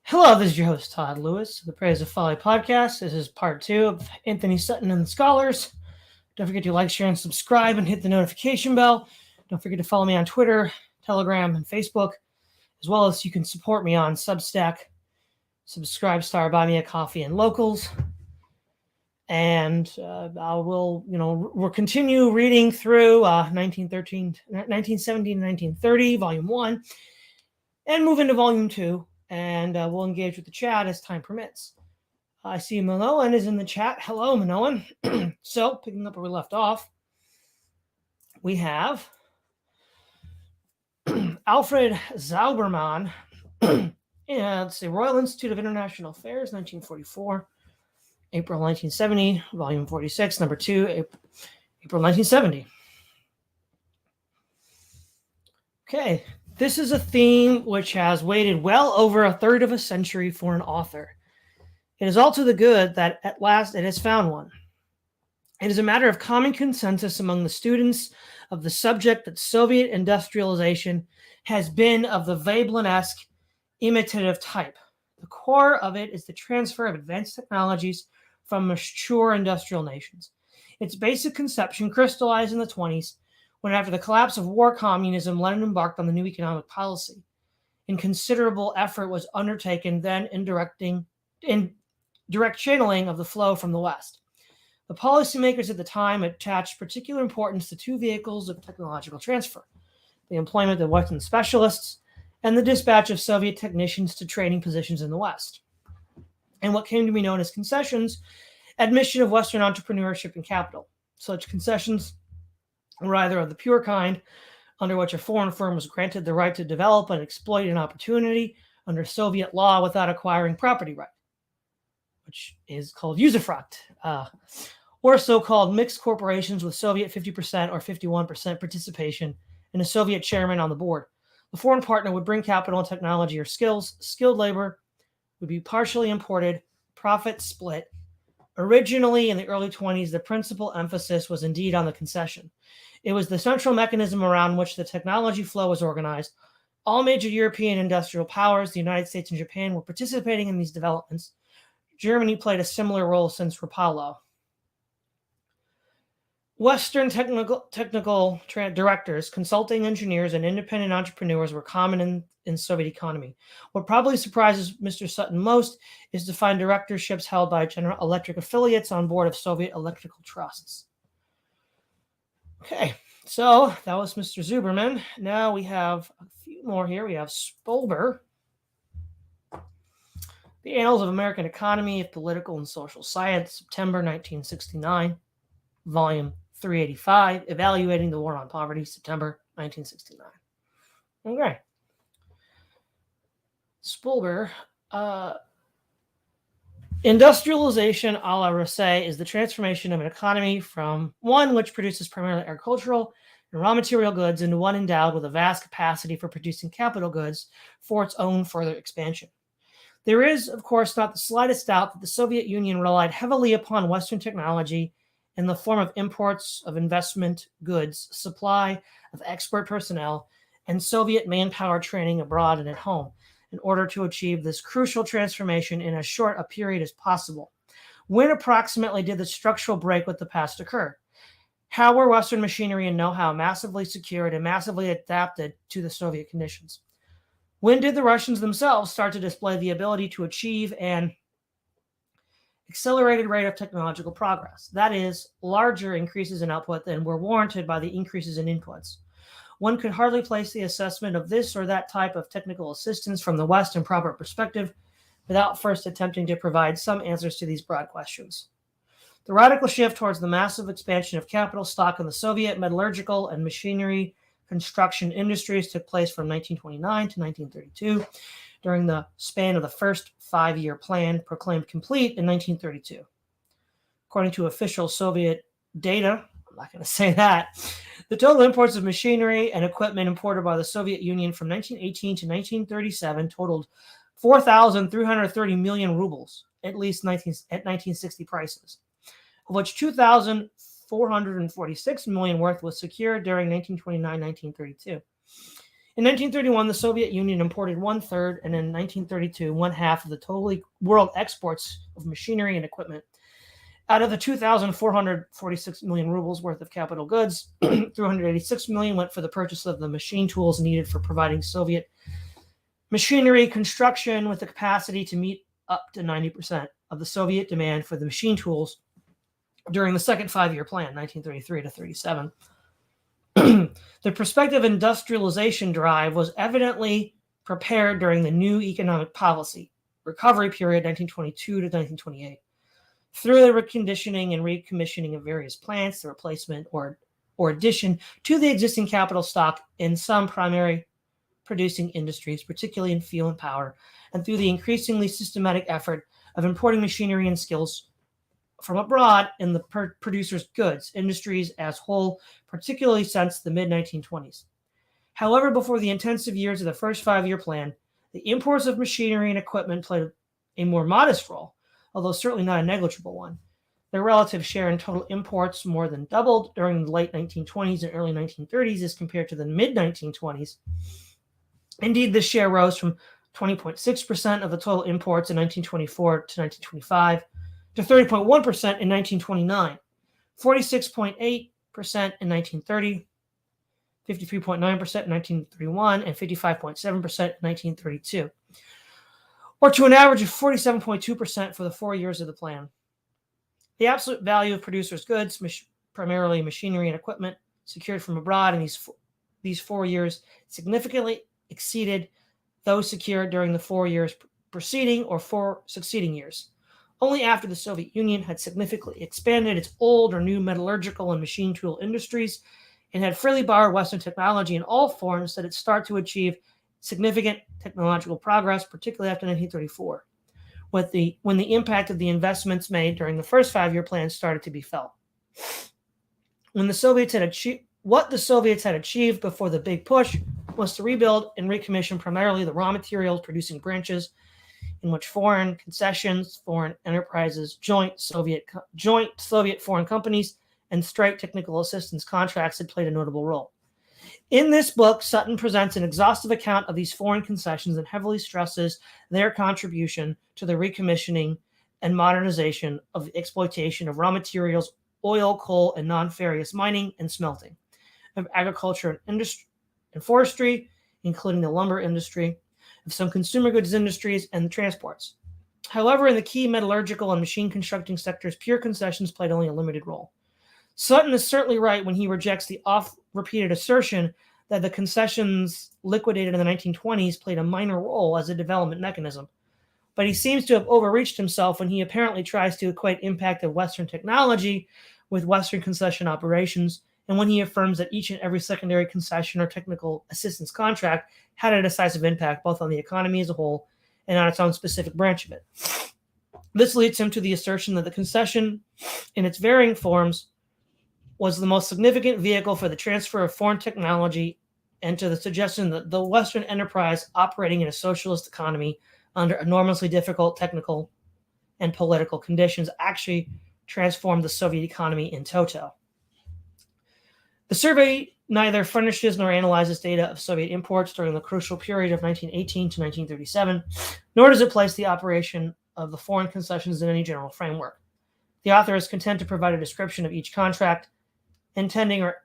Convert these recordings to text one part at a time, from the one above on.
Hello, this is your host, Todd Lewis, of the Praise of Folly podcast. This is part 2 of Antony, Sutton, and the Scholars. Don't forget to like, share, and subscribe, and hit the notification bell. Don't forget to follow me on Twitter, Telegram, and Facebook, as well as you can support me on Substack, Subscribestar, Buy Me a Coffee, and Locals. And we'll continue reading through 1917 to 1930, Volume 1, and move into Volume 2. And we'll engage with the chat as time permits. I see Manoan is in the chat. Hello, Manoan. So, picking up where we left off, we have Alfred Zaubermann. Let's see, Royal Institute of International Affairs, 1944. April 1970, Volume 46, Number 2, April 1970. Okay. This is a theme which has waited well over a third of a century for an author. It is all to the good that at last it has found one. It is a matter of common consensus among the students of the subject that Soviet industrialization has been of the Veblen-esque imitative type. The core of it is the transfer of advanced technologies from mature industrial nations. Its basic conception crystallized in the 20s, when after the collapse of war communism, Lenin embarked on the new economic policy. And considerable effort was undertaken then in direct channeling of the flow from the West. The policymakers at the time attached particular importance to two vehicles of technological transfer: the employment of Western specialists and the dispatch of Soviet technicians to training positions in the West. And what came to be known as concessions, admission of Western entrepreneurship and capital. Such concessions were either of the pure kind, under which a foreign firm was granted the right to develop and exploit an opportunity under Soviet law without acquiring property right, which is called usufruct, or so-called mixed corporations with Soviet 50% or 51% participation and a Soviet chairman on the board. The foreign partner would bring capital and technology or skills. Skilled labor would be partially imported, profit split. Originally, in the early 20s, the principal emphasis was indeed on the concession. It was the central mechanism around which the technology flow was organized. All major European industrial powers, the United States and Japan, were participating in these developments. Germany played a similar role since Rapallo. Western technical directors, consulting engineers, and independent entrepreneurs were common in Soviet economy. What probably surprises Mr. Sutton most is to find directorships held by General Electric affiliates on board of Soviet electrical trusts. Okay, so that was Mr. Zuberman. Now we have a few more here. We have Spolber, The Annals of American Economy of Political and Social Science, September 1969, Volume 385, Evaluating the War on Poverty, September 1969. Okay. Spolber, industrialization a la Rousset is the transformation of an economy from one which produces primarily agricultural and raw material goods into one endowed with a vast capacity for producing capital goods for its own further expansion. There is, of course, not the slightest doubt that the Soviet Union relied heavily upon Western technology in the form of imports of investment goods, supply of expert personnel, and Soviet manpower training abroad and at home, in order to achieve this crucial transformation in as short a period as possible. When approximately did the structural break with the past occur? How were Western machinery and know-how massively secured and massively adapted to the Soviet conditions? When did the Russians themselves start to display the ability to achieve an accelerated rate of technological progress? That is, larger increases in output than were warranted by the increases in inputs. One could hardly place the assessment of this or that type of technical assistance from the West in proper perspective without first attempting to provide some answers to these broad questions. The radical shift towards the massive expansion of capital stock in the Soviet metallurgical and machinery construction industries took place from 1929 to 1932, during the span of the first 5-year plan, proclaimed complete in 1932. According to official Soviet data, I'm not going to say that, the total imports of machinery and equipment imported by the Soviet Union from 1918 to 1937 totaled 4,330 million rubles, at least at 1960 prices, of which 2,446 million worth was secured during 1929-1932. In 1931, the Soviet Union imported 1/3, and in 1932, 1/2 of the total world exports of machinery and equipment. Out of the 2,446 million rubles worth of capital goods, 386 million went for the purchase of the machine tools needed for providing Soviet machinery construction with the capacity to meet up to 90% of the Soviet demand for the machine tools during the second five-year plan, 1933 to 37. The prospective industrialization drive was evidently prepared during the new economic policy recovery period, 1922 to 1928. Through the reconditioning and recommissioning of various plants, the replacement or addition to the existing capital stock in some primary producing industries, particularly in fuel and power, and through the increasingly systematic effort of importing machinery and skills from abroad in the producers' goods industries as whole, particularly since the mid-1920s. However, before the intensive years of the first five-year plan, the imports of machinery and equipment played a more modest role, although certainly not a negligible one. Their relative share in total imports more than doubled during the late 1920s and early 1930s as compared to the mid-1920s. Indeed, this share rose from 20.6% of the total imports in 1924 to 1925 to 30.1% in 1929, 46.8% in 1930, 53.9% in 1931, and 55.7% in 1932, or to an average of 47.2% for the 4 years of the plan. The absolute value of producers' goods, primarily machinery and equipment, secured from abroad in these 4 years significantly exceeded those secured during the 4 years preceding or 4 succeeding years. Only after the Soviet Union had significantly expanded its old or new metallurgical and machine tool industries and had freely borrowed Western technology in all forms did it start to achieve significant technological progress, particularly after 1934, when the impact of the investments made during the first five-year plan started to be felt. What the Soviets had achieved before the big push was to rebuild and recommission primarily the raw materials producing branches in which foreign concessions, foreign enterprises, joint Soviet foreign companies, and straight technical assistance contracts had played a notable role. In this book, Sutton presents an exhaustive account of these foreign concessions and heavily stresses their contribution to the recommissioning and modernization of the exploitation of raw materials, oil, coal, and non-ferrous mining and smelting, of agriculture and forestry, including the lumber industry, of some consumer goods industries, and the transports. However, in the key metallurgical and machine constructing sectors, pure concessions played only a limited role. Sutton is certainly right when he rejects the oft-repeated assertion that the concessions liquidated in the 1920s played a minor role as a development mechanism. But he seems to have overreached himself when he apparently tries to equate impact of Western technology with Western concession operations, and when he affirms that each and every secondary concession or technical assistance contract had a decisive impact both on the economy as a whole and on its own specific branch of it. This leads him to the assertion that the concession, in its varying forms, was the most significant vehicle for the transfer of foreign technology, and to the suggestion that the Western enterprise operating in a socialist economy under enormously difficult technical and political conditions actually transformed the Soviet economy in toto. The survey neither furnishes nor analyzes data of Soviet imports during the crucial period of 1918 to 1937, nor does it place the operation of the foreign concessions in any general framework. The author is content to provide a description of each contract, intending or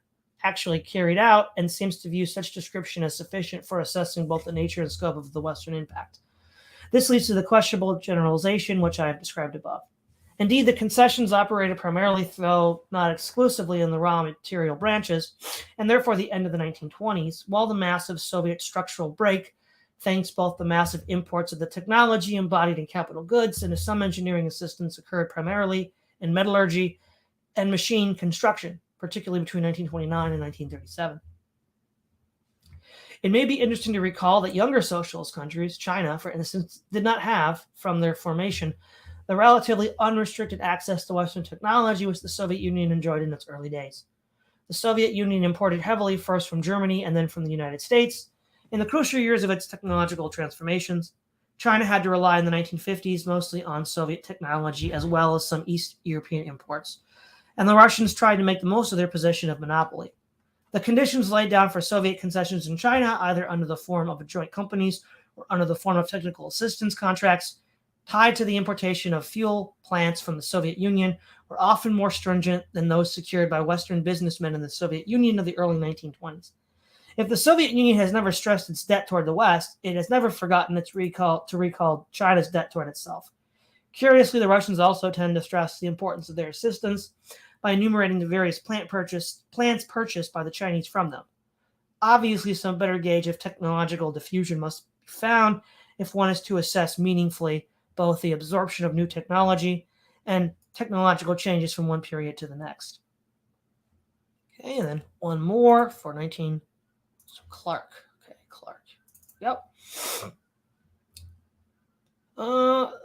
actually carried out, and seems to view such description as sufficient for assessing both the nature and scope of the Western impact. This leads to the questionable generalization which I have described above. Indeed, the concessions operated primarily, though not exclusively, in the raw material branches, and therefore the end of the 1920s, while the massive Soviet structural break, thanks both the massive imports of the technology embodied in capital goods and to some engineering assistance, occurred primarily in metallurgy and machine construction, particularly between 1929 and 1937. It may be interesting to recall that younger socialist countries, China, for instance, did not have, from their formation, the relatively unrestricted access to Western technology which the Soviet Union enjoyed in its early days. The Soviet Union imported heavily first from Germany and then from the United States. In the crucial years of its technological transformations, China had to rely in the 1950s mostly on Soviet technology as well as some East European imports, and the Russians tried to make the most of their position of monopoly. The conditions laid down for Soviet concessions in China, either under the form of joint companies or under the form of technical assistance contracts tied to the importation of fuel plants from the Soviet Union, were often more stringent than those secured by Western businessmen in the Soviet Union of the early 1920s. If the Soviet Union has never stressed its debt toward the West, it has never forgotten to recall China's debt toward itself. Curiously, the Russians also tend to stress the importance of their assistance by enumerating the various plants purchased by the Chinese from them. Obviously, some better gauge of technological diffusion must be found if one is to assess meaningfully both the absorption of new technology and technological changes from one period to the next. Okay, and then one more for Clark. Okay, Clark. Yep.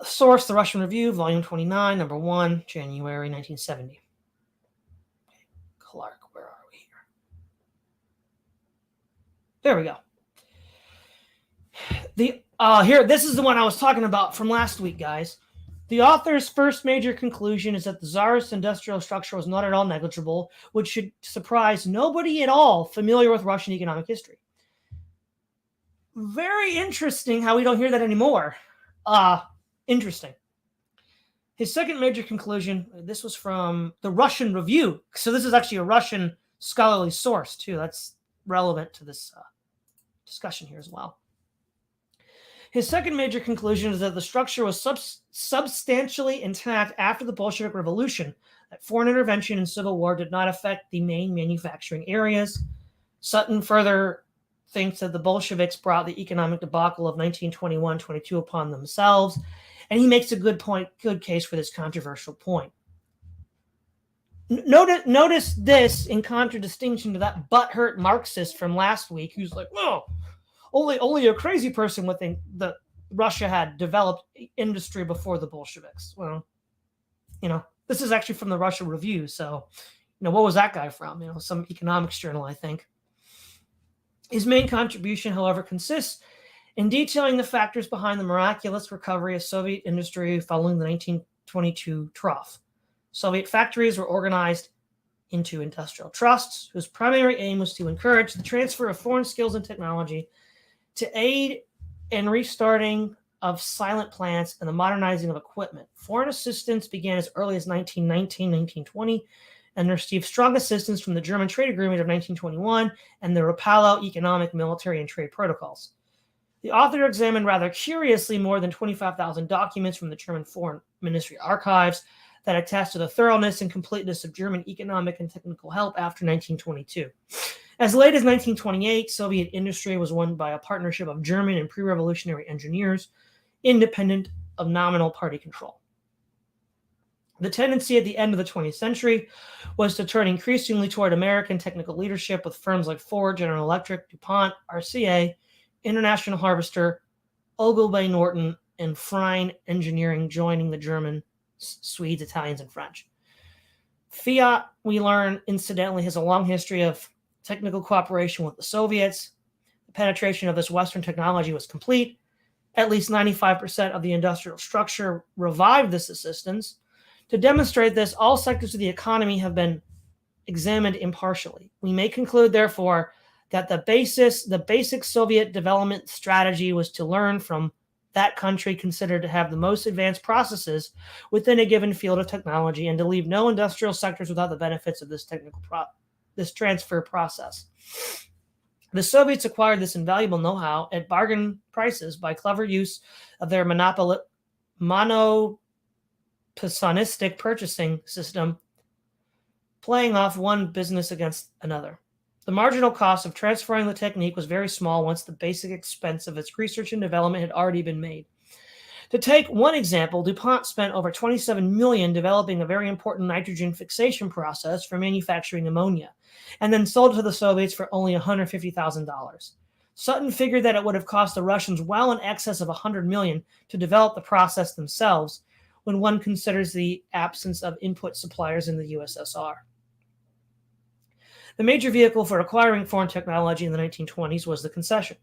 Source, The Russian Review, Volume 29, Number 1, January 1970. Okay, Clark, where are we here? There we go. This is the one I was talking about from last week, guys. The author's first major conclusion is that the Tsarist industrial structure was not at all negligible, which should surprise nobody at all familiar with Russian economic history. Very interesting how we don't hear that anymore. Interesting. His second major conclusion, this was from the Russian Review. So this is actually a Russian scholarly source, too. That's relevant to this discussion here as well. His second major conclusion is that the structure was substantially intact after the Bolshevik Revolution, that foreign intervention and civil war did not affect the main manufacturing areas. Sutton further thinks that the Bolsheviks brought the economic debacle of 1921-22 upon themselves, and he makes a good case for this controversial point. Notice this in contradistinction to that butthurt Marxist from last week who's like, "Well, only a crazy would think that Russia had developed industry before the Bolsheviks." Well, this is actually from the Russian Review, so what was that guy from? Some economics journal, I think. His main contribution, however, consists in detailing the factors behind the miraculous recovery of Soviet industry following the 1922 trough. Soviet factories were organized into industrial trusts, whose primary aim was to encourage the transfer of foreign skills and technology, to aid in restarting of silent plants and the modernizing of equipment. Foreign assistance began as early as 1919, 1920, and received strong assistance from the German Trade Agreement of 1921 and the Rapallo economic, military, and trade protocols. The author examined rather curiously more than 25,000 documents from the German Foreign Ministry archives that attest to the thoroughness and completeness of German economic and technical help after 1922. As late as 1928, Soviet industry was won by a partnership of German and pre-revolutionary engineers, independent of nominal party control. The tendency at the end of the 20th century was to turn increasingly toward American technical leadership, with firms like Ford, General Electric, DuPont, RCA, International Harvester, Ogilvy Norton, and Frein Engineering joining the German, Swedes, Italians, and French. Fiat, we learn, incidentally, has a long history of technical cooperation with the Soviets. The penetration of this Western technology was complete. At least 95% of the industrial structure revived this assistance. To demonstrate this, all sectors of the economy have been examined impartially. We may conclude, therefore, that the basic Soviet development strategy was to learn from that country considered to have the most advanced processes within a given field of technology, and to leave no industrial sectors without the benefits of this transfer process. The Soviets acquired this invaluable know-how at bargain prices by clever use of their monopolistic purchasing system, playing off one business against another. The marginal cost of transferring the technique was very small once the basic expense of its research and development had already been made. To take one example, DuPont spent over $27 million developing a very important nitrogen fixation process for manufacturing ammonia, and then sold it to the Soviets for only $150,000. Sutton figured that it would have cost the Russians well in excess of $100 million to develop the process themselves, when one considers the absence of input suppliers in the USSR. The major vehicle for acquiring foreign technology in the 1920s was the concession.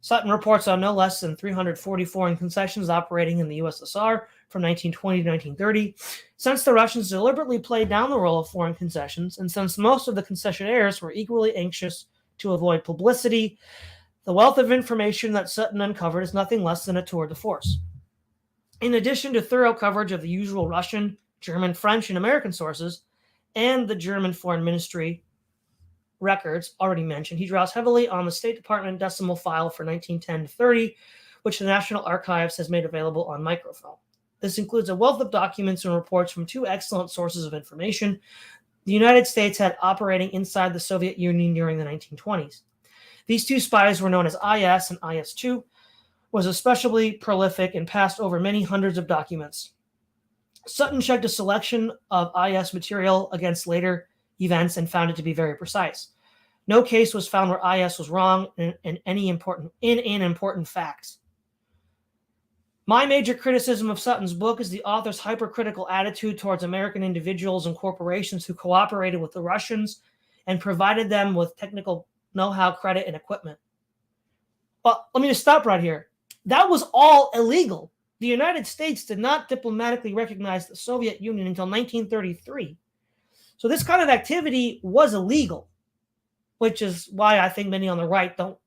Sutton reports on no less than 340 foreign concessions operating in the USSR from 1920 to 1930. Since the Russians deliberately played down the role of foreign concessions, and since most of the concessionaires were equally anxious to avoid publicity, the wealth of information that Sutton uncovered is nothing less than a tour de force. In addition to thorough coverage of the usual Russian, German, French, and American sources, and the German Foreign Ministry records already mentioned, he draws heavily on the State Department decimal file for 1910 to 30, which the National Archives has made available on microfilm. This includes a wealth of documents and reports from two excellent sources of information the United States had operating inside the Soviet Union during the 1920s. These two spies were known as IS and IS-2, was especially prolific and passed over many hundreds of documents. Sutton checked a selection of IS material against later events and found it to be very precise. No case was found where IS was wrong in an important fact. My major criticism of Sutton's book is the author's hypercritical attitude towards American individuals and corporations who cooperated with the Russians and provided them with technical know-how, credit, and equipment. Well, let me just stop right here. That was all illegal. The United States did not diplomatically recognize the Soviet Union until 1933. So this kind of activity was illegal, which is why I think many on the right don't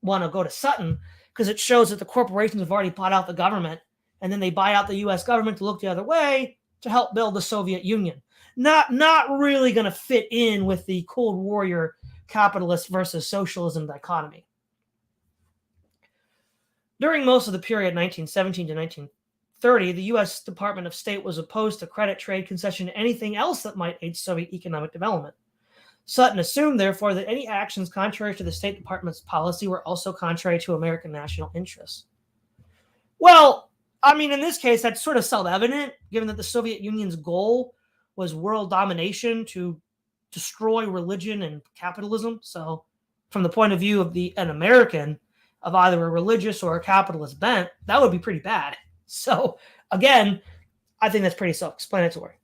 want to go to Sutton, because it shows that the corporations have already bought out the government, and then they buy out the U.S. government to look the other way to help build the Soviet Union. Not really going to fit in with the Cold Warrior capitalist versus socialism dichotomy. During most of the period 1917 to 1930, the U.S. Department of State was opposed to credit, trade, concession, and anything else that might aid Soviet economic development. Sutton assumed, therefore, that any actions contrary to the State Department's policy were also contrary to American national interests. Well, I mean, in this case, that's sort of self-evident, given that the Soviet Union's goal was world domination to destroy religion and capitalism. So from the point of view of an American of either a religious or a capitalist bent, that would be pretty bad. So again, I think that's pretty self-explanatory.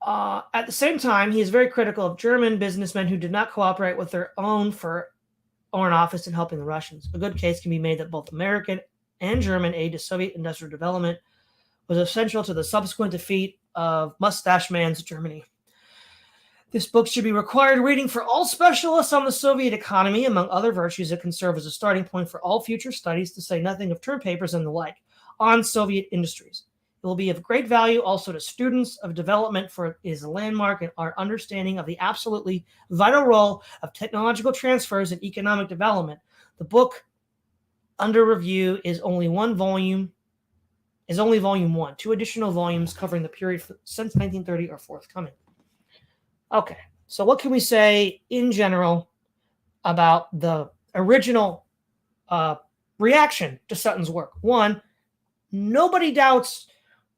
At the same time, he is very critical of German businessmen who did not cooperate with their own Foreign Office in helping the Russians. A good case can be made that both American and German aid to Soviet industrial development was essential to the subsequent defeat of Mustache Man's Germany. This book should be required reading for all specialists on the Soviet economy. Among other virtues, it can serve as a starting point for all future studies, to say nothing of term papers and the like, on Soviet industries. It will be of great value also to students of development, for it is a landmark in our understanding of the absolutely vital role of technological transfers in economic development. The book under review is only volume 1. 2 additional volumes covering the period since 1930 are forthcoming. Okay, so what can we say in general about the original reaction to Sutton's work? One, nobody doubts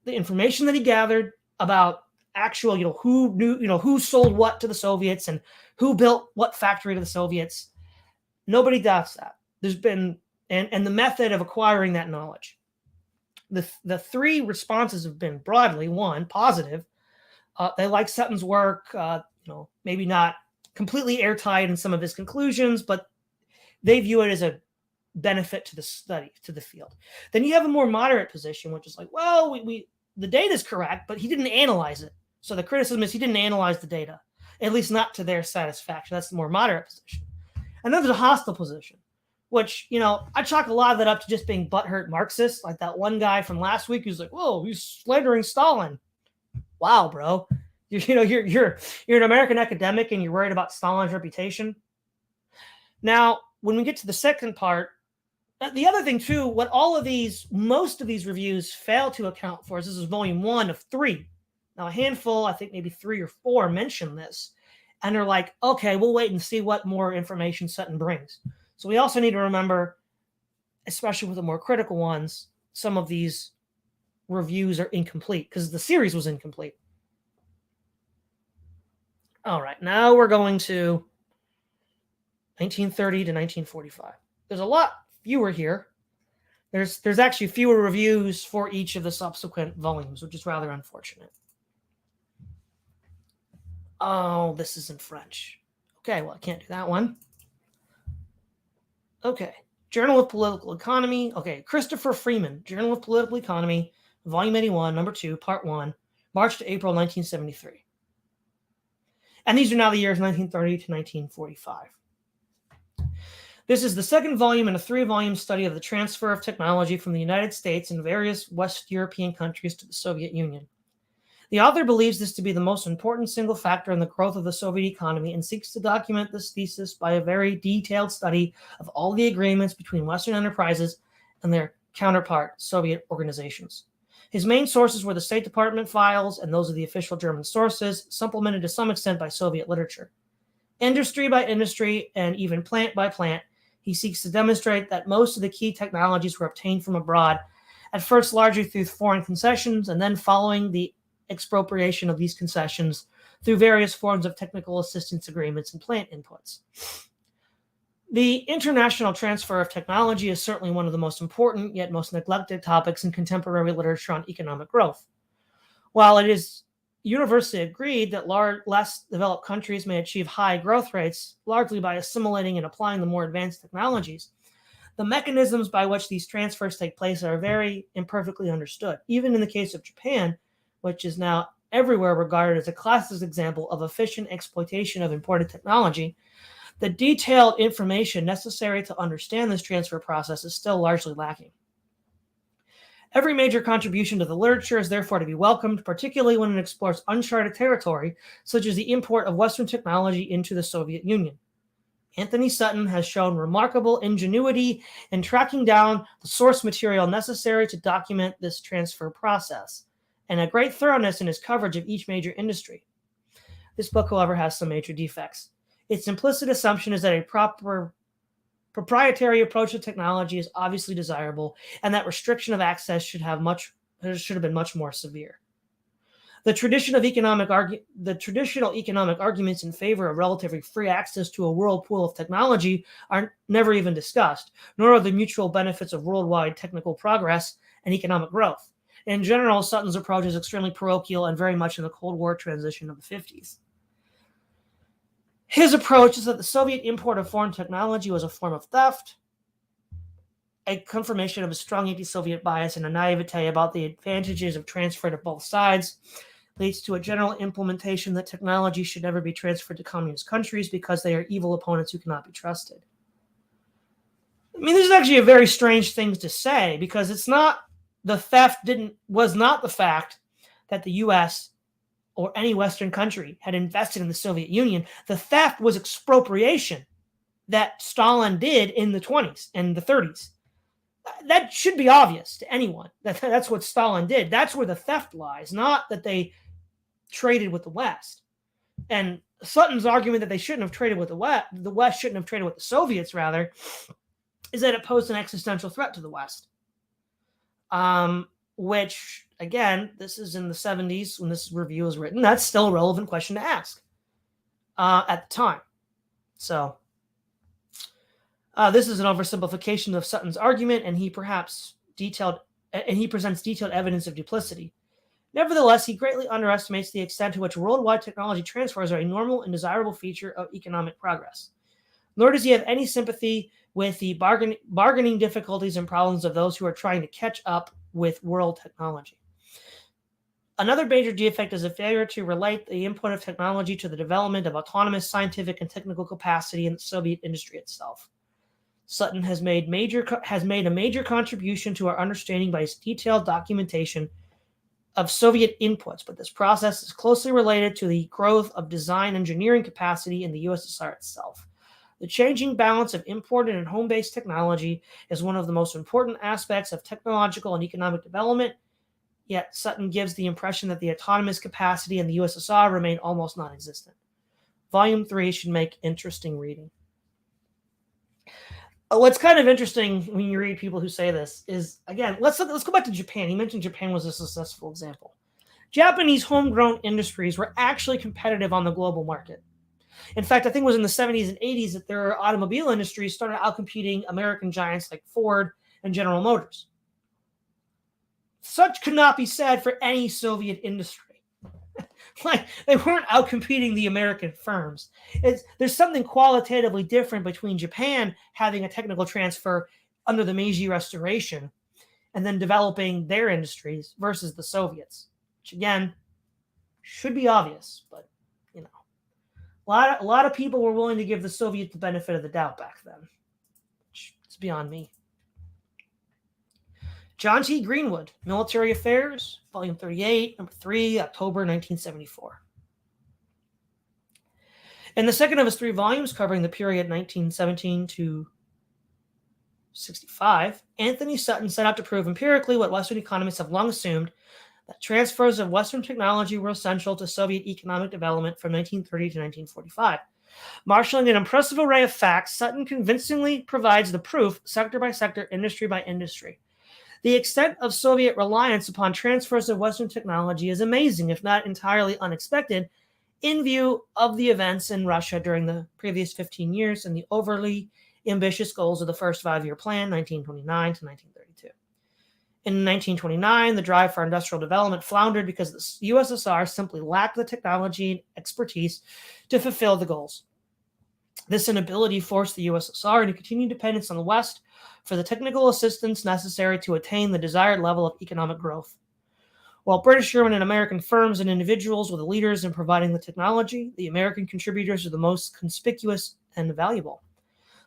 the information that he gathered about actual, who knew, who sold what to the Soviets and who built what factory to the Soviets. Nobody doubts that. There's been, and the method of acquiring that knowledge. The three responses have been broadly, one, positive. They like Sutton's work, maybe not completely airtight in some of his conclusions, but they view it as a benefit to the study, to the field. Then you have a more moderate position, which is like, well, the data is correct, but he didn't analyze it. So the criticism is he didn't analyze the data, at least not to their satisfaction. That's the more moderate position. And then there's a hostile position, which, I chalk a lot of that up to just being butthurt Marxists, like that one guy from last week who's like, whoa, he's slandering Stalin. Wow, bro. You're an American academic and you're worried about Stalin's reputation. Now, when we get to the second part, the other thing too, what most of these reviews fail to account for is this is volume 1 of 3. Now, a handful, I think maybe 3 or 4 mention this, and they're like, okay, we'll wait and see what more information Sutton brings. So we also need to remember, especially with the more critical ones, some of these reviews are incomplete because the series was incomplete. All right, now we're going to 1930 to 1945. There's a lot fewer here. There's actually fewer reviews for each of the subsequent volumes, which is rather unfortunate. Oh, this is in French. Okay, well, I can't do that one. Okay. Journal of Political Economy. Okay. Christopher Freeman, Journal of Political Economy, Volume 81, Number 2, Part 1, March to April 1973. And these are now the years 1930 to 1945. This is the second volume in a 3-volume study of the transfer of technology from the United States and various West European countries to the Soviet Union. The author believes this to be the most important single factor in the growth of the Soviet economy and seeks to document this thesis by a very detailed study of all the agreements between Western enterprises and their counterpart Soviet organizations. His main sources were the State Department files and those of the official German sources, supplemented to some extent by Soviet literature. Industry by industry and even plant by plant, he seeks to demonstrate that most of the key technologies were obtained from abroad, at first largely through foreign concessions, and then following the expropriation of these concessions through various forms of technical assistance agreements and plant inputs. The international transfer of technology is certainly one of the most important yet most neglected topics in contemporary literature on economic growth. While it is universally agreed that less developed countries may achieve high growth rates largely by assimilating and applying the more advanced technologies, the mechanisms by which these transfers take place are very imperfectly understood. Even in the case of Japan, which is now everywhere regarded as a classic example of efficient exploitation of imported technology, the detailed information necessary to understand this transfer process is still largely lacking. Every major contribution to the literature is therefore to be welcomed, particularly when it explores uncharted territory, such as the import of Western technology into the Soviet Union. Antony Sutton has shown remarkable ingenuity in tracking down the source material necessary to document this transfer process, and a great thoroughness in his coverage of each major industry. This book, however, has some major defects. Its implicit assumption is that a proper proprietary approach to technology is obviously desirable, and that restriction of access should have been much more severe. The traditional economic arguments in favor of relatively free access to a whirlpool of technology are never even discussed, nor are the mutual benefits of worldwide technical progress and economic growth. In general, Sutton's approach is extremely parochial and very much in the Cold War transition of the 50s. His approach is that the Soviet import of foreign technology was a form of theft, a confirmation of a strong anti-Soviet bias and a naivete about the advantages of transfer to both sides, leads to a general implementation that technology should never be transferred to communist countries because they are evil opponents who cannot be trusted. I mean, this is actually a very strange thing to say, because it's not the theft was not the fact that the U.S. or any Western country had invested in the Soviet Union. The theft was expropriation that Stalin did in the 20s and the 30s. That should be obvious to anyone. That's what Stalin did. That's where the theft lies, not that they traded with the West. And Sutton's argument that they shouldn't have traded with the West shouldn't have traded with the Soviets, rather, is that it posed an existential threat to the West. Which, again, this is in the 70s when this review was written. That's still a relevant question to ask at the time. So this is an oversimplification of Sutton's argument, and he presents detailed evidence of duplicity. Nevertheless, he greatly underestimates the extent to which worldwide technology transfers are a normal and desirable feature of economic progress. Nor does he have any sympathy with the bargaining difficulties and problems of those who are trying to catch up with world technology. Another major defect is a failure to relate the input of technology to the development of autonomous scientific and technical capacity in the Soviet industry itself. Sutton has made a major contribution to our understanding by his detailed documentation of Soviet inputs, but this process is closely related to the growth of design engineering capacity in the USSR itself. The changing balance of imported and home-based technology is one of the most important aspects of technological and economic development, yet Sutton gives the impression that the autonomous capacity in the USSR remained almost non-existent. Volume 3 should make interesting reading. What's kind of interesting when you read people who say this is, again, let's go back to Japan. He mentioned Japan was a successful example. Japanese homegrown industries were actually competitive on the global market. In fact, I think it was in the 70s and 80s that their automobile industry started outcompeting American giants like Ford and General Motors. Such could not be said for any Soviet industry. Like, they weren't outcompeting the American firms. There's something qualitatively different between Japan having a technical transfer under the Meiji Restoration and then developing their industries versus the Soviets, which again should be obvious, but you know, a lot of people were willing to give the Soviets the benefit of the doubt back then, which is beyond me. John T. Greenwood, Military Affairs, Volume 38, Number 3, October 1974. In the second of his 3 volumes covering the period 1917 to 65, Antony Sutton set out to prove empirically what Western economists have long assumed, that transfers of Western technology were essential to Soviet economic development from 1930 to 1945. Marshalling an impressive array of facts, Sutton convincingly provides the proof, sector by sector, industry by industry. The extent of Soviet reliance upon transfers of Western technology is amazing, if not entirely unexpected, in view of the events in Russia during the previous 15 years and the overly ambitious goals of the first 5-year plan, 1929 to 1932. In 1929, the drive for industrial development floundered because the USSR simply lacked the technology and expertise to fulfill the goals. This inability forced the USSR into continued dependence on the West for the technical assistance necessary to attain the desired level of economic growth. While British, German, and American firms and individuals were the leaders in providing the technology, the American contributors are the most conspicuous and valuable.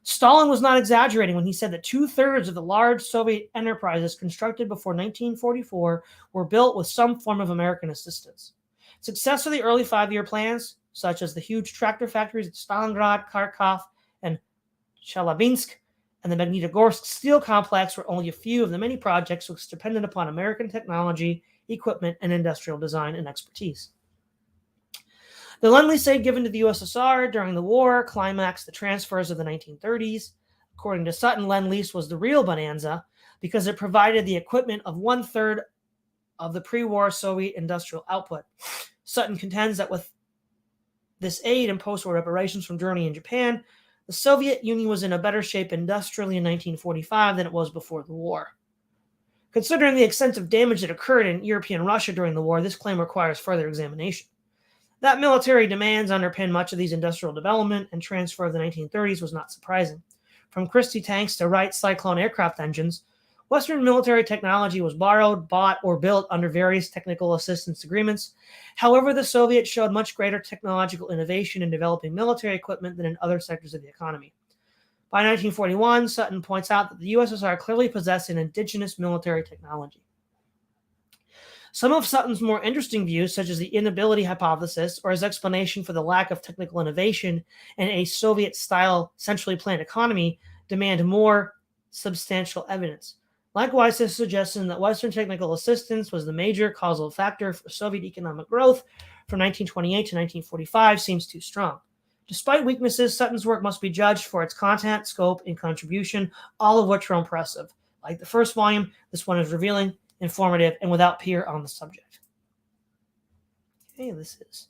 Stalin was not exaggerating when he said that 2/3 of the large Soviet enterprises constructed before 1944 were built with some form of American assistance. Success of the early 5-year plans, such as the huge tractor factories at Stalingrad, Kharkov, and Chelyabinsk, and the Magnitogorsk steel complex, were only a few of the many projects which depended upon American technology, equipment, and industrial design and expertise. The Lend-Lease aid given to the USSR during the war climaxed the transfers of the 1930s. According to Sutton, Lend-Lease was the real bonanza because it provided the equipment of 1/3 of the pre-war Soviet industrial output. Sutton contends that with this aid and post-war reparations from Germany and Japan, the Soviet Union was in a better shape industrially in 1945 than it was before the war. Considering the extensive damage that occurred in European Russia during the war, this claim requires further examination. That military demands underpin much of these industrial development and transfer of the 1930s was not surprising. From Christie tanks to Wright Cyclone aircraft engines, Western military technology was borrowed, bought, or built under various technical assistance agreements. However, the Soviets showed much greater technological innovation in developing military equipment than in other sectors of the economy. By 1941, Sutton points out that the USSR clearly possessed an indigenous military technology. Some of Sutton's more interesting views, such as the inability hypothesis or his explanation for the lack of technical innovation in a Soviet-style centrally planned economy, demand more substantial evidence. Likewise, his suggestion that Western technical assistance was the major causal factor for Soviet economic growth from 1928 to 1945 seems too strong. Despite weaknesses, Sutton's work must be judged for its content, scope, and contribution, all of which are impressive. Like the first volume, this one is revealing, informative, and without peer on the subject. Okay, this is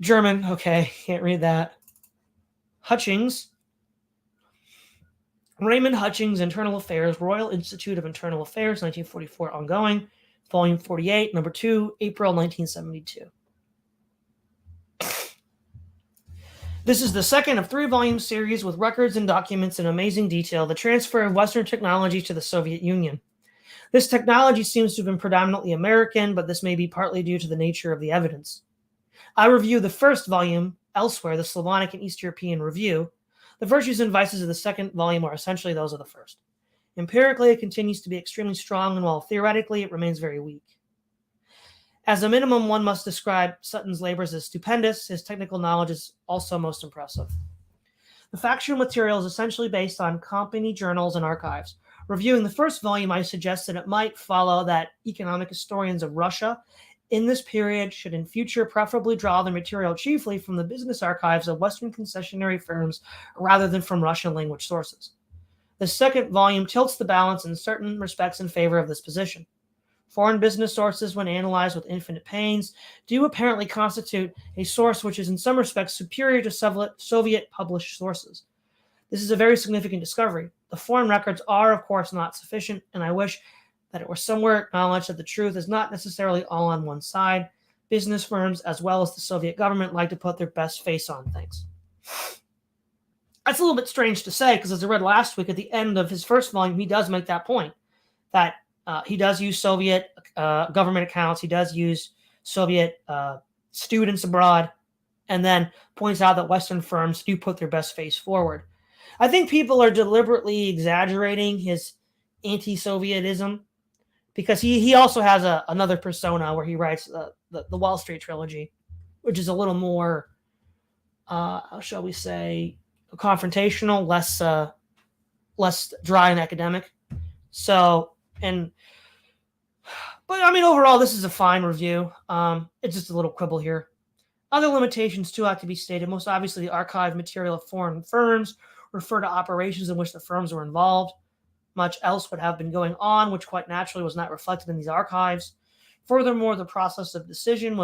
German. Okay, can't read that. Hutchings. Raymond Hutchings, Internal Affairs, Royal Institute of Internal Affairs, 1944, ongoing, Volume 48, Number 2, April 1972. This is the second of 3-volume series with records and documents in amazing detail, the transfer of Western technology to the Soviet Union. This technology seems to have been predominantly American, but this may be partly due to the nature of the evidence. I review the first volume, Elsewhere, the Slavonic and East European Review. The virtues and vices of the second volume are essentially those of the first. Empirically, it continues to be extremely strong, and while theoretically it remains very weak. As a minimum, one must describe Sutton's labors as stupendous. His technical knowledge is also most impressive. The factual material is essentially based on company journals and archives. Reviewing the first volume, I suggested it might follow that economic historians of Russia in this period should in future preferably draw their material chiefly from the business archives of Western concessionary firms rather than from Russian language sources. The second volume tilts the balance in certain respects in favor of this position. Foreign business sources, when analyzed with infinite pains, do apparently constitute a source which is in some respects superior to Soviet published sources. This is a very significant discovery. The foreign records are, of course, not sufficient, and I wish that it were somewhere acknowledged that the truth is not necessarily all on one side. business firms as well as the Soviet government like to put their best face on things. That's a little bit strange to say because, as I read last week, at the end of his first volume, he does make that point that he does use Soviet government accounts, he does use Soviet students abroad, and then points out that Western firms do put their best face forward. I think people are deliberately exaggerating his anti-Sovietism because he also has another persona where he writes the Wall Street trilogy, which is a little more, how shall we say, confrontational, less dry and academic. So, but I mean, overall, this is a fine review. It's just a little quibble here. Other limitations too have to be stated. Most obviously, the archive material of foreign firms refer to operations in which the firms were involved. Much else would have been going on, which quite naturally was not reflected in these archives. Furthermore, the process of decision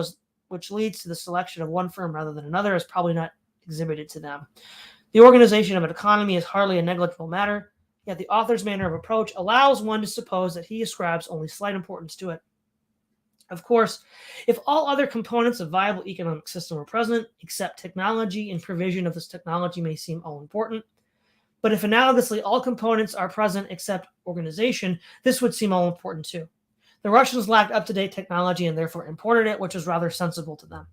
which leads to the selection of one firm rather than another is probably not exhibited to them. The organization of an economy is hardly a negligible matter, yet the author's manner of approach allows one to suppose that he ascribes only slight importance to it. Of course, if all other components of viable economic system were present, except technology and provision of this technology may seem all important, but if analogously all components are present except organization, this would seem all important too. The Russians lacked up-to-date technology and therefore imported it, which was rather sensible to them.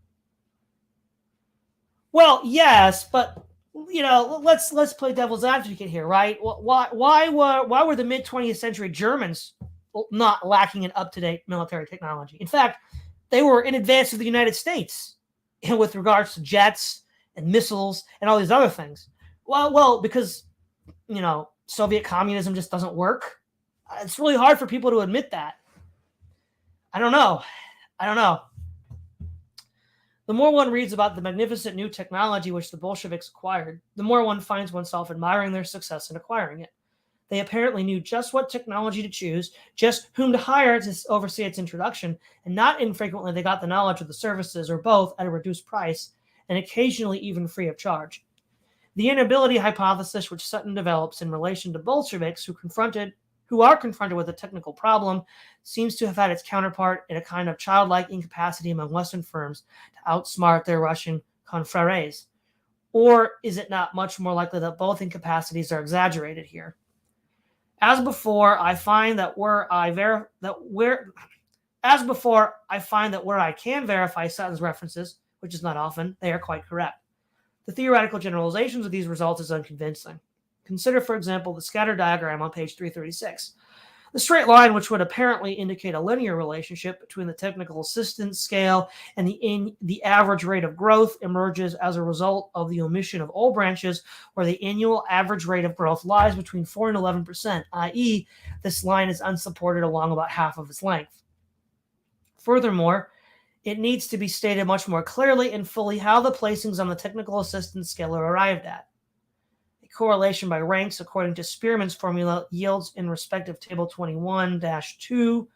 Well, yes, but let's play devil's advocate here, right? Why were the mid-20th century Germans not lacking in up-to-date military technology? In fact, they were in advance of the United States with regards to jets and missiles and all these other things. Well, because Soviet communism just doesn't work. It's really hard for people to admit that. I don't know. The more one reads about the magnificent new technology which the Bolsheviks acquired, the more one finds oneself admiring their success in acquiring it. They apparently knew just what technology to choose, just whom to hire to oversee its introduction, and not infrequently they got the knowledge of the services or both at a reduced price, and occasionally even free of charge. The inability hypothesis which Sutton develops in relation to Bolsheviks who are confronted with a technical problem seems to have had its counterpart in a kind of childlike incapacity among Western firms to outsmart their Russian confreres. Or is it not much more likely that both incapacities are exaggerated here? As before, I find that where I can verify Sutton's references, which is not often, they are quite correct. The theoretical generalizations of these results is unconvincing. Consider, for example, the scatter diagram on page 336. The straight line, which would apparently indicate a linear relationship between the technical assistance scale and the average rate of growth, emerges as a result of the omission of all branches where the annual average rate of growth lies between 4 and 11%, i.e., this line is unsupported along about half of its length. Furthermore, it needs to be stated much more clearly and fully how the placings on the technical assistance scale are arrived at. A correlation by ranks according to Spearman's formula yields in respective table 21-2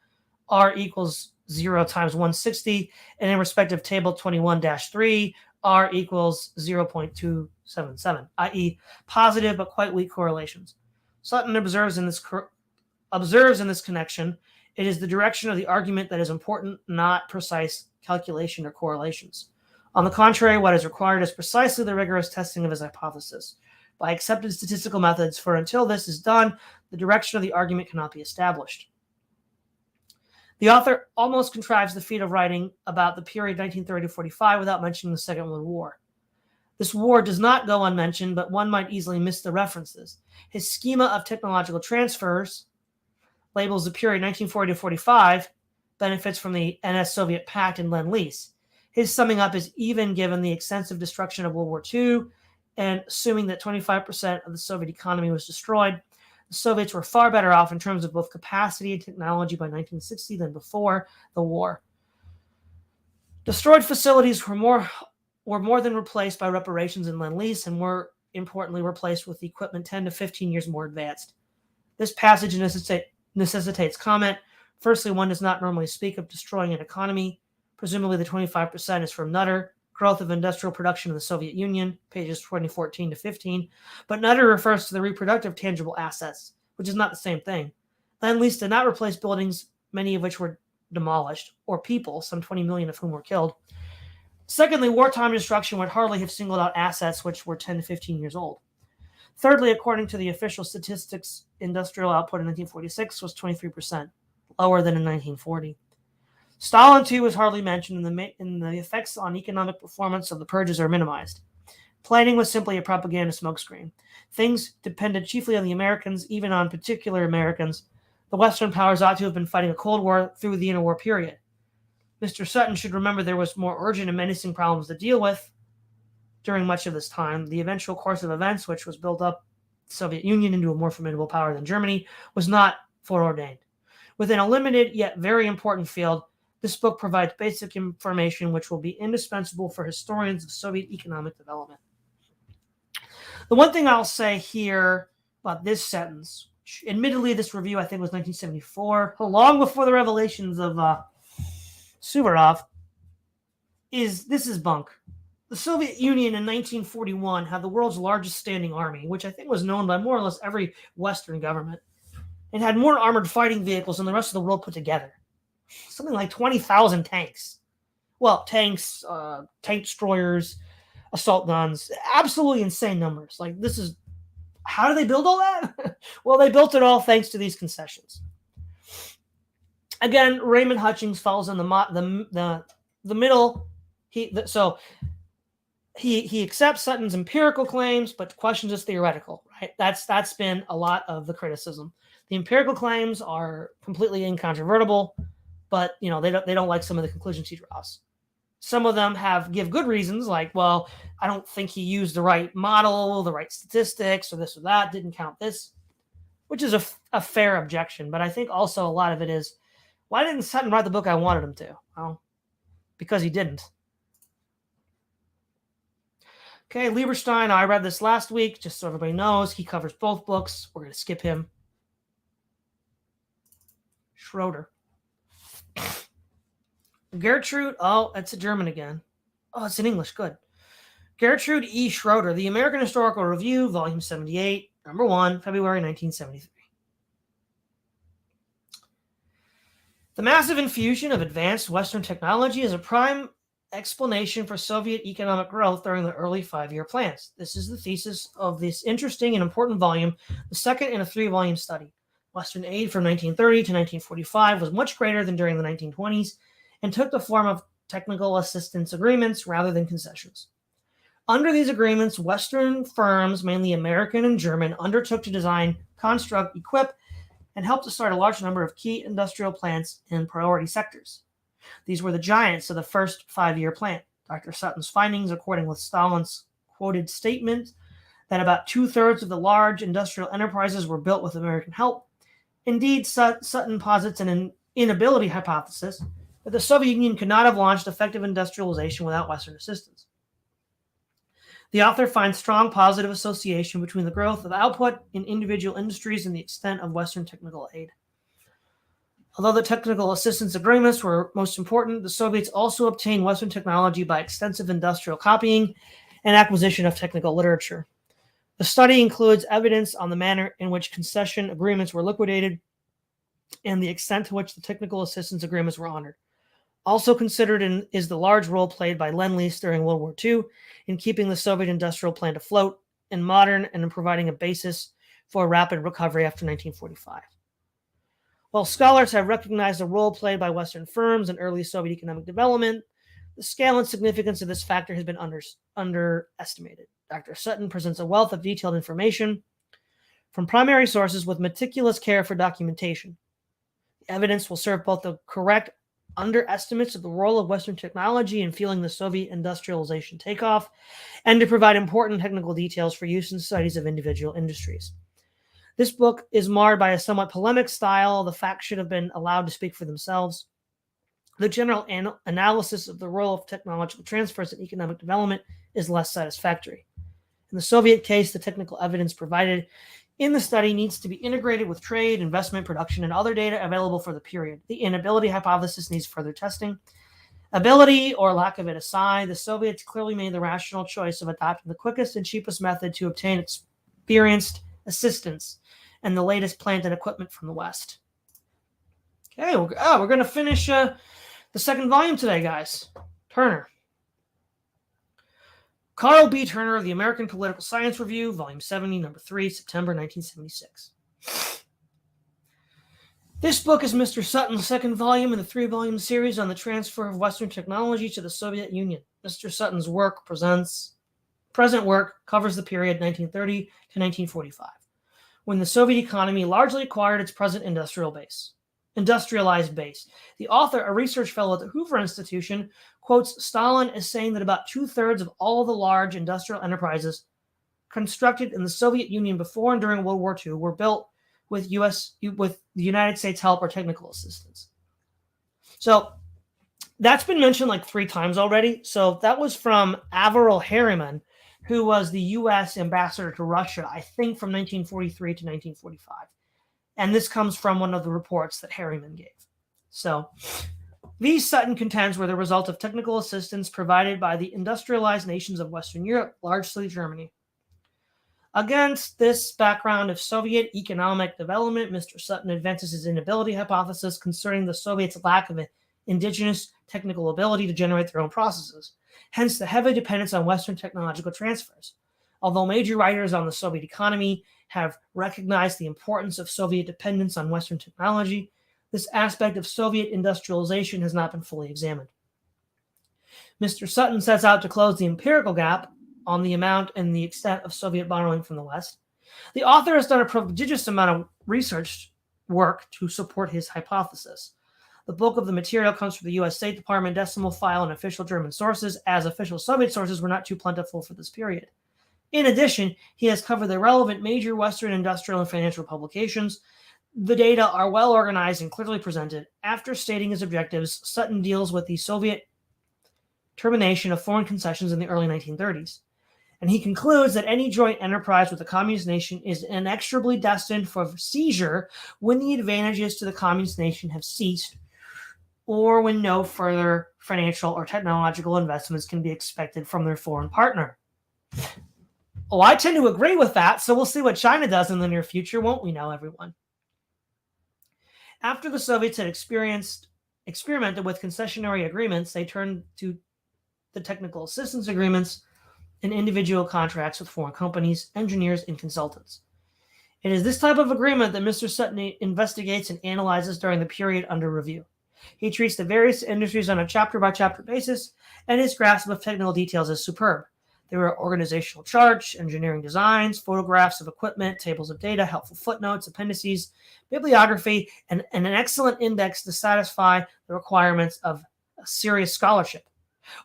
R equals 0 times 160, and in respective table 21-3 R equals 0.277, i.e. positive but quite weak correlations. Sutton observes in this connection, it is the direction of the argument that is important, not precise calculation or correlations. On the contrary, what is required is precisely the rigorous testing of his hypothesis by accepted statistical methods, for until this is done, the direction of the argument cannot be established. The author almost contrives the feat of writing about the period 1930-45 without mentioning the Second World War. This war does not go unmentioned, but one might easily miss the references. His schema of technological transfers labels the period 1940-45 benefits from the NS-Soviet Pact and Lend-Lease. His summing up is even given the extensive destruction of World War II, and assuming that 25% of the Soviet economy was destroyed, the Soviets were far better off in terms of both capacity and technology by 1960 than before the war. Destroyed facilities were more than replaced by reparations and Lend-Lease, and were importantly replaced with equipment 10 to 15 years more advanced. This passage necessitates comment. Firstly, one does not normally speak of destroying an economy. Presumably the 25% is from Nutter, growth of industrial production in the Soviet Union, pages 2014 to 15. But Nutter refers to the reproductive tangible assets, which is not the same thing. Lend-Lease did not replace buildings, many of which were demolished, or people, some 20 million of whom were killed. Secondly, wartime destruction would hardly have singled out assets which were 10 to 15 years old. Thirdly, according to the official statistics, industrial output in 1946 was 23%, lower than in 1940. Stalin, too, was hardly mentioned, and the effects on economic performance of the purges are minimized. Planning was simply a propaganda smokescreen. Things depended chiefly on the Americans, even on particular Americans. The Western powers ought to have been fighting a Cold War through the interwar period. Mr. Sutton should remember there was more urgent and menacing problems to deal with during much of this time. The eventual course of events, which was built up the Soviet Union into a more formidable power than Germany, was not foreordained. Within a limited yet very important field, this book provides basic information which will be indispensable for historians of Soviet economic development. The one thing I'll say here about this sentence, admittedly this review I think was 1974, long before the revelations of Suvorov, is this is bunk. The Soviet Union in 1941 had the world's largest standing army, which I think was known by more or less every Western government, and had more armored fighting vehicles than the rest of the world put together. Something like 20,000 tanks. Well, tanks, tank destroyers, assault guns, absolutely insane numbers. Like, this is, how do they build all that? Well, they built it all thanks to these concessions. Again, Raymond Hutchings falls in the middle. He accepts Sutton's empirical claims, but questions his theoretical. Right? That's been a lot of the criticism. The empirical claims are completely incontrovertible, but they don't like some of the conclusions he draws. Some of them give good reasons, like, well, I don't think he used the right model, the right statistics, or this or that, didn't count this, which is a fair objection. But I think also a lot of it is, why didn't Sutton write the book I wanted him to? Well, because he didn't. Okay, Lieberstein, I read this last week, just so everybody knows. He covers both books. We're going to skip him. Schroeder. Gertrude, oh, that's a German again. Oh, it's in English, good. Gertrude E. Schroeder, The American Historical Review, Volume 78, Number 1, February 1973. The massive infusion of advanced Western technology is a prime explanation for Soviet economic growth during the early 5-year plans. This is the thesis of this interesting and important volume, the second in a 3-volume study. Western aid from 1930 to 1945 was much greater than during the 1920s and took the form of technical assistance agreements rather than concessions. Under these agreements, Western firms, mainly American and German, undertook to design, construct, equip, and help to start a large number of key industrial plants in priority sectors. These were the giants of the first 5-year plan. Dr. Sutton's findings, according with Stalin's quoted statement that about 2/3 of the large industrial enterprises were built with American help. Indeed, Sutton posits an inability hypothesis that the Soviet Union could not have launched effective industrialization without Western assistance. The author finds strong positive association between the growth of output in individual industries and the extent of Western technical aid. Although the technical assistance agreements were most important, the Soviets also obtained Western technology by extensive industrial copying and acquisition of technical literature. The study includes evidence on the manner in which concession agreements were liquidated and the extent to which the technical assistance agreements were honored. Also considered is the large role played by Lend-Lease during World War II in keeping the Soviet industrial plant afloat and modern and in providing a basis for a rapid recovery after 1945. While scholars have recognized the role played by Western firms in early Soviet economic development, the scale and significance of this factor has been underestimated. Dr. Sutton presents a wealth of detailed information from primary sources with meticulous care for documentation. The evidence will serve both to correct underestimates of the role of Western technology in fueling the Soviet industrialization takeoff and to provide important technical details for use in studies of individual industries. This book is marred by a somewhat polemic style. The facts should have been allowed to speak for themselves. The general analysis of the role of technological transfers in economic development is less satisfactory. In the Soviet case, the technical evidence provided in the study needs to be integrated with trade, investment, production, and other data available for the period. The inability hypothesis needs further testing. Ability or lack of it aside, the Soviets clearly made the rational choice of adopting the quickest and cheapest method to obtain experienced assistance and the latest plant and equipment from the West. Okay, we're going to finish the second volume today, guys. Turner. Carl B. Turner of the American Political Science Review, Volume 70, Number 3, September 1976. This book is Mr. Sutton's second volume in the 3-volume series on the transfer of Western technology to the Soviet Union. Mr. Sutton's present work covers the period 1930 to 1945, when the Soviet economy largely acquired its present industrialized base. The author, a research fellow at the Hoover Institution, quotes Stalin as saying that about 2/3 of all the large industrial enterprises constructed in the Soviet Union before and during World War II were built with the United States help or technical assistance. So that's been mentioned like 3 times already. So that was from Averell Harriman, who was the U.S. ambassador to Russia, I think from 1943 to 1945. And this comes from one of the reports that Harriman gave. So these, Sutton contends, were the result of technical assistance provided by the industrialized nations of Western Europe, largely Germany. Against this background of Soviet economic development, Mr. Sutton advances his inability hypothesis concerning the Soviets' lack of indigenous technical ability to generate their own processes, hence the heavy dependence on Western technological transfers. Although major writers on the Soviet economy have recognized the importance of Soviet dependence on Western technology, this aspect of Soviet industrialization has not been fully examined. Mr. Sutton sets out to close the empirical gap on the amount and the extent of Soviet borrowing from the West. The author has done a prodigious amount of research work to support his hypothesis. The bulk of the material comes from the U.S. State Department decimal file and official German sources, as official Soviet sources were not too plentiful for this period. In addition, he has covered the relevant major Western industrial and financial publications. The data are well organized and clearly presented. After stating his objectives, Sutton deals with the Soviet termination of foreign concessions in the early 1930s. And he concludes that any joint enterprise with a communist nation is inexorably destined for seizure when the advantages to the communist nation have ceased, or when no further financial or technological investments can be expected from their foreign partner. Oh, I tend to agree with that, so we'll see what China does in the near future, won't we now, everyone? After the Soviets had experimented with concessionary agreements, they turned to the technical assistance agreements and individual contracts with foreign companies, engineers, and consultants. It is this type of agreement that Mr. Sutton investigates and analyzes during the period under review. He treats the various industries on a chapter-by-chapter basis, and his grasp of technical details is superb. There are organizational charts, engineering designs, photographs of equipment, tables of data, helpful footnotes, appendices, bibliography, and an excellent index to satisfy the requirements of serious scholarship.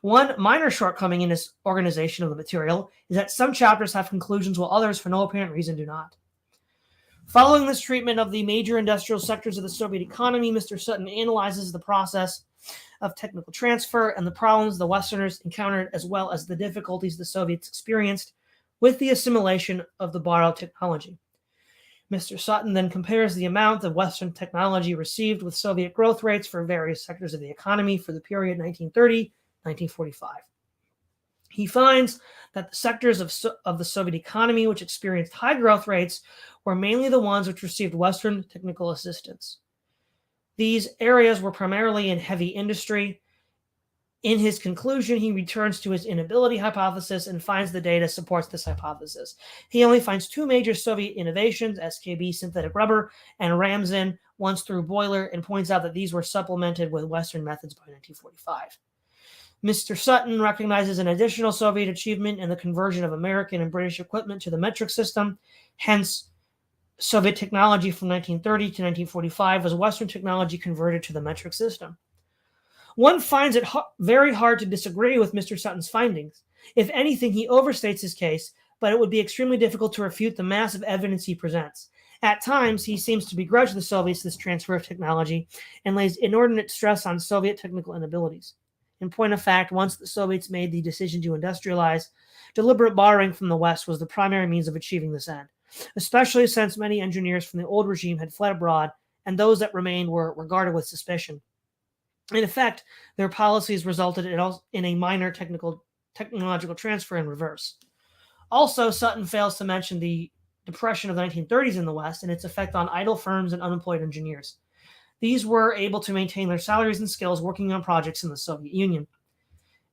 One minor shortcoming in his organization of the material is that some chapters have conclusions while others, for no apparent reason, do not. Following this treatment of the major industrial sectors of the Soviet economy, Mr. Sutton analyzes the process of technical transfer and the problems the Westerners encountered, as well as the difficulties the Soviets experienced with the assimilation of the borrowed technology. Mr. Sutton then compares the amount of Western technology received with Soviet growth rates for various sectors of the economy for the period 1930-1945. He finds that the sectors of the Soviet economy which experienced high growth rates were mainly the ones which received Western technical assistance. These areas were primarily in heavy industry. In his conclusion, he returns to his inability hypothesis and finds the data supports this hypothesis. He only finds 2 major Soviet innovations, SKB synthetic rubber and Ramzin once-through boiler, and points out that these were supplemented with Western methods by 1945. Mr. Sutton recognizes an additional Soviet achievement in the conversion of American and British equipment to the metric system. Hence, Soviet technology from 1930 to 1945 was Western technology converted to the metric system. One finds it very hard to disagree with Mr. Sutton's findings. If anything, he overstates his case, but it would be extremely difficult to refute the massive evidence he presents. At times, he seems to begrudge the Soviets this transfer of technology and lays inordinate stress on Soviet technical inabilities. In point of fact, once the Soviets made the decision to industrialize, deliberate borrowing from the West was the primary means of achieving this end, especially since many engineers from the old regime had fled abroad and those that remained were regarded with suspicion. In effect, their policies resulted in a minor technological transfer in reverse. Also, Sutton fails to mention the depression of the 1930s in the West and its effect on idle firms and unemployed engineers. these were able to maintain their salaries and skills working on projects in the Soviet Union.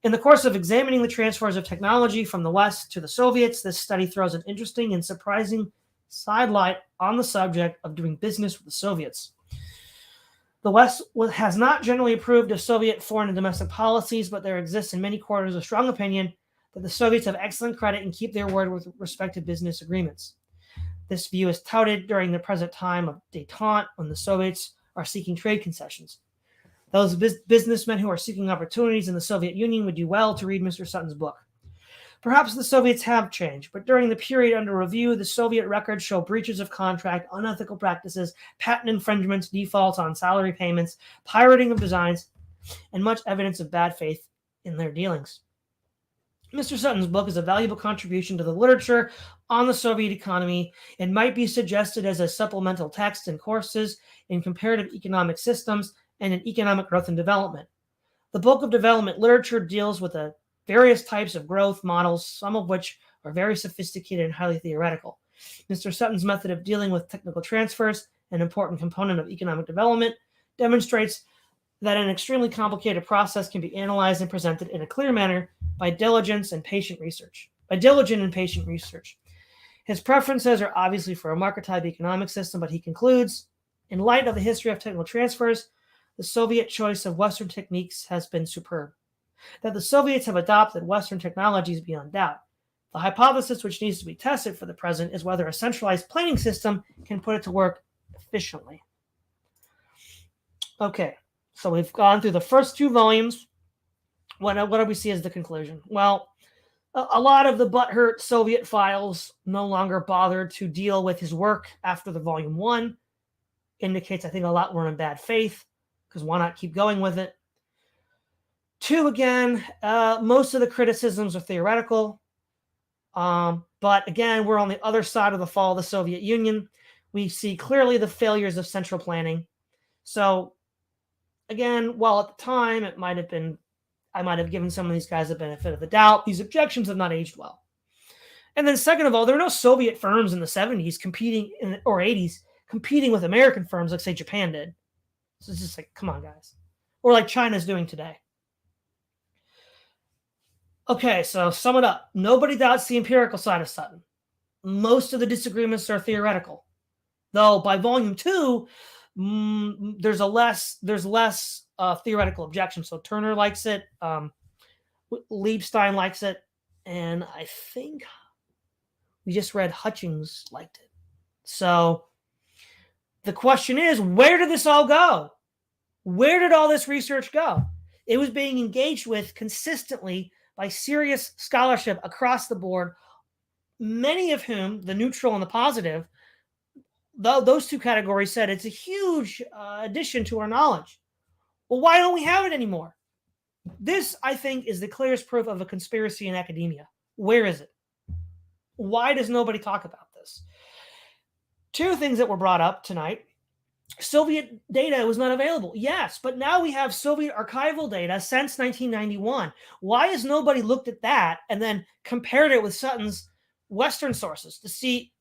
In the course of examining the transfers of technology from the West to the Soviets, this study throws an interesting and surprising sidelight on the subject of doing business with the Soviets. The West has not generally approved of Soviet foreign and domestic policies, but there exists in many quarters a strong opinion that the Soviets have excellent credit and keep their word with respect to business agreements. This view is touted during the present time of détente when the Soviets are seeking trade concessions. Those businessmen who are seeking opportunities in the Soviet Union would do well to read Mr. Sutton's book. Perhaps the Soviets have changed, but during the period under review, the Soviet records show breaches of contract, unethical practices, patent infringements, defaults on salary payments, pirating of designs, and much evidence of bad faith in their dealings. Mr. Sutton's book is a valuable contribution to the literature on the Soviet economy and might be suggested as a supplemental text in courses in comparative economic systems and in economic growth and development. The bulk of development literature deals with the various types of growth models, some of which are very sophisticated and highly theoretical. Mr. Sutton's method of dealing with technical transfers, an important component of economic development, demonstrates that an extremely complicated process can be analyzed and presented in a clear manner by diligent and patient research. His preferences are obviously for a market-type economic system, but he concludes, in light of the history of technical transfers, the Soviet choice of Western techniques has been superb. That the Soviets have adopted Western technologies beyond doubt. The hypothesis which needs to be tested for the present is whether a centralized planning system can put it to work efficiently. Okay, so we've gone through the first two volumes. What do we see as the conclusion? Well, a lot of the butthurt Soviet files no longer bothered to deal with his work after the volume 1. Indicates, I think, a lot were in bad faith, because why not keep going with it? 2, again, most of the criticisms are theoretical. But again, we're on the other side of the fall of the Soviet Union. We see clearly the failures of central planning. So again, while at the time I might have given some of these guys the benefit of the doubt, these objections have not aged well. And then second of all, there were no Soviet firms in the 70s or 80s competing with American firms like, say, Japan did. So it's just like, come on, guys. Or like China's doing today. Okay, so sum it up. Nobody doubts the empirical side of Sutton. Most of the disagreements are theoretical. Though by volume 2, there's less theoretical objection. So Turner likes it, Liebstein likes it, and I think we just read Hutchings liked it. So the question is, where did this all go? Where did all this research go? It was being engaged with consistently by serious scholarship across the board, many of whom, the neutral and the positive, those two categories said it's a huge addition to our knowledge. Well, why don't we have it anymore? This, I think, is the clearest proof of a conspiracy in academia. Where is it? Why does nobody talk about this? 2 things that were brought up tonight. Soviet data was not available. Yes, but now we have Soviet archival data since 1991. Why has nobody looked at that and then compared it with Sutton's Western sources to see?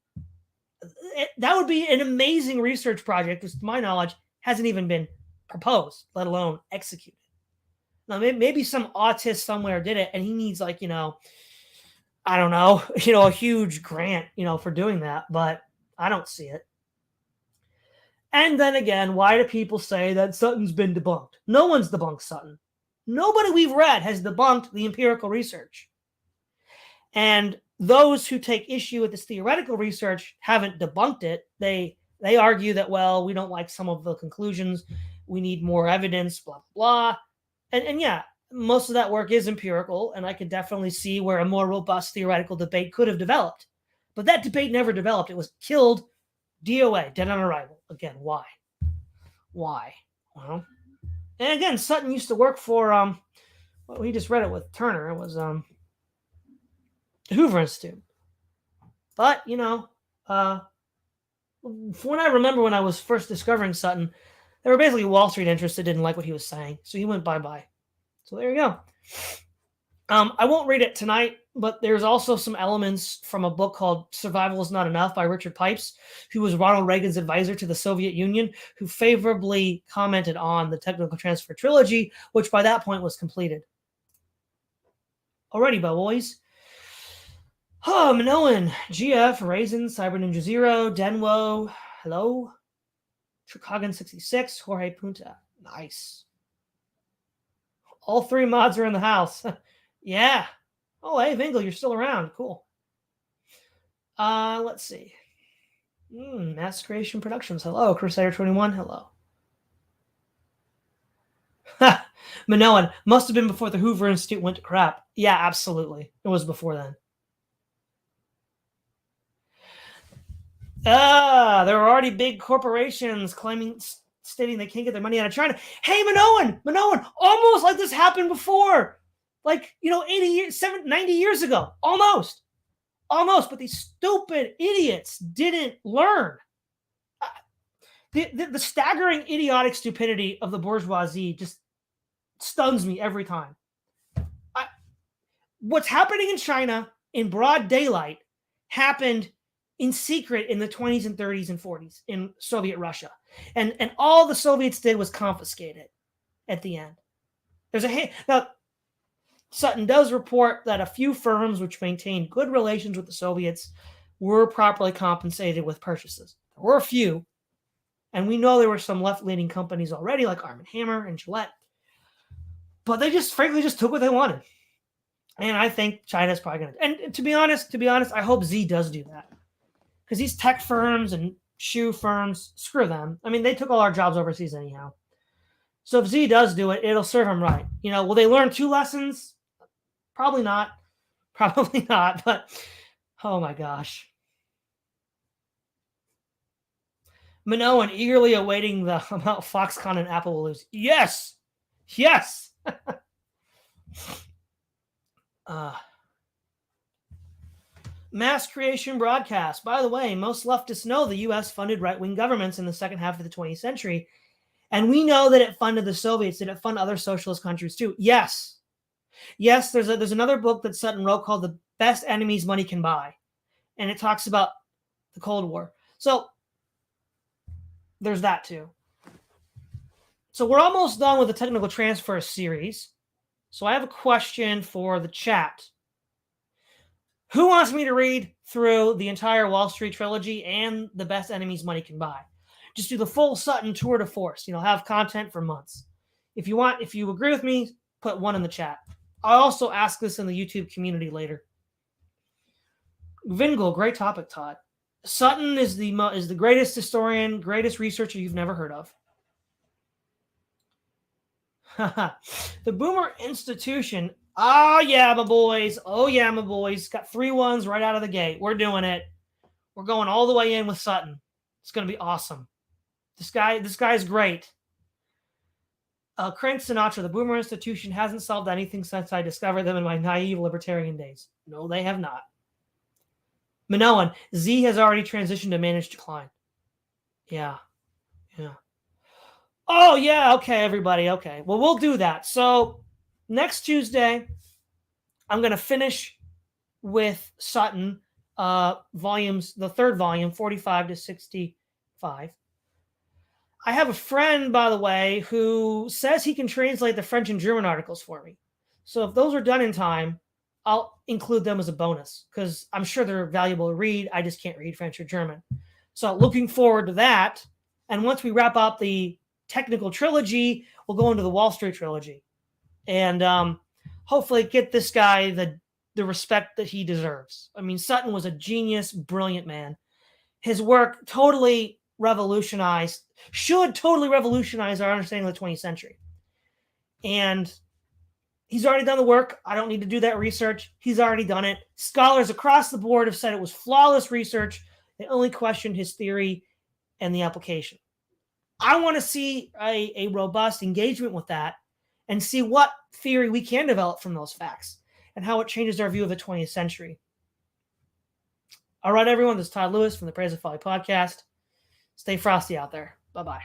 That would be an amazing research project, which to my knowledge hasn't even been proposed, let alone executed. Now, maybe some autist somewhere did it and he needs a huge grant, for doing that, but I don't see it. And then again, why do people say that Sutton's been debunked? No one's debunked Sutton. Nobody we've read has debunked the empirical research. And those who take issue with this theoretical research haven't debunked it. They argue that, well, we don't like some of the conclusions. We need more evidence, blah, blah. And yeah, most of that work is empirical, and I could definitely see where a more robust theoretical debate could have developed. But that debate never developed. It was killed, DOA, dead on arrival. Again, why? Why? Well, and again, Sutton used to work for, we just read it with Turner. It was the Hoover Institute. But, from what I remember when I was first discovering Sutton, there were basically Wall Street interests that didn't like what he was saying. So he went bye-bye. So there you go. I won't read it tonight, but there's also some elements from a book called Survival is Not Enough by Richard Pipes, who was Ronald Reagan's advisor to the Soviet Union, who favorably commented on the technical transfer trilogy, which by that point was completed. Alrighty, boys. Oh, Minoan, GF, Raisin, Cyber Ninja Zero, Denwo, hello. Trikagan66, Jorge Punta. Nice. All three mods are in the house. Yeah. Oh, hey, Vingle, you're still around. Cool. Let's see. Mass Creation Productions. Hello. Crusader 21. Hello. Minoan, must have been before the Hoover Institute went to crap. Yeah, absolutely. It was before then. There are already big corporations stating they can't get their money out of China. Hey, Minoan, almost like this happened before. 80 years, 90 years ago. Almost. But these stupid idiots didn't learn. The staggering idiotic stupidity of the bourgeoisie just stuns me every time. What's happening in China in broad daylight happened in secret in the 20s and 30s and 40s in Soviet Russia. And all the Soviets did was confiscate it at the end. Now, Sutton does report that a few firms which maintained good relations with the Soviets were properly compensated with purchases. There were a few, and we know there were some left-leaning companies already like Arm & Hammer and Gillette, but they frankly took what they wanted. And I think China's probably going to. And to be honest, I hope Z does do that. Because these tech firms and shoe firms, screw them. I mean, they took all our jobs overseas anyhow. So if Z does do it, it'll serve them right. Will they learn 2 lessons? Probably not. But oh my gosh. Minoan eagerly awaiting the amount Foxconn and Apple will lose. Yes. Mass creation broadcast. By the way, most leftists know the U.S. funded right-wing governments in the second half of the 20th century. And we know that it funded the Soviets. Did it fund other socialist countries too? Yes, there's another book that Sutton wrote called The Best Enemies Money Can Buy. And it talks about the Cold War. So there's that too. So we're almost done with the technical transfer series. So I have a question for the chat. Who wants me to read through the entire Wall Street trilogy and The Best Enemies Money Can Buy? Just do the full Sutton tour de force. Have content for months. If you agree with me, put 1 in the chat. I'll also ask this in the YouTube community later. Vingle, great topic, Todd. Sutton is the greatest historian, greatest researcher you've never heard of. The Boomer Institution. Oh yeah, my boys. Got 3 1s right out of the gate. We're doing it. We're going all the way in with Sutton. It's going to be awesome. This guy's great. Crank Sinatra, the Boomer Institution hasn't solved anything since I discovered them in my naive libertarian days. No, they have not. Minoan, Z has already transitioned to managed decline. Yeah. Oh, yeah. Okay, everybody. Okay. Well, we'll do that. So next Tuesday, I'm going to finish with Sutton volumes, the 3rd volume, 45 to 65. I have a friend, by the way, who says he can translate the French and German articles for me. So if those are done in time, I'll include them as a bonus because I'm sure they're valuable to read. I just can't read French or German. So looking forward to that. And once we wrap up the technical trilogy, we'll go into the Wall Street trilogy. And hopefully get this guy the respect that he deserves. I mean, Sutton was a genius, brilliant man. His work should totally revolutionize our understanding of the 20th century. And he's already done the work. I don't need to do that research. He's already done it. Scholars across the board have said it was flawless research. They only questioned his theory and the application. I want to see a robust engagement with that and see what theory we can develop from those facts and how it changes our view of the 20th century. All right, everyone, this is Todd Lewis from the Praise of Folly podcast. Stay frosty out there. Bye-bye.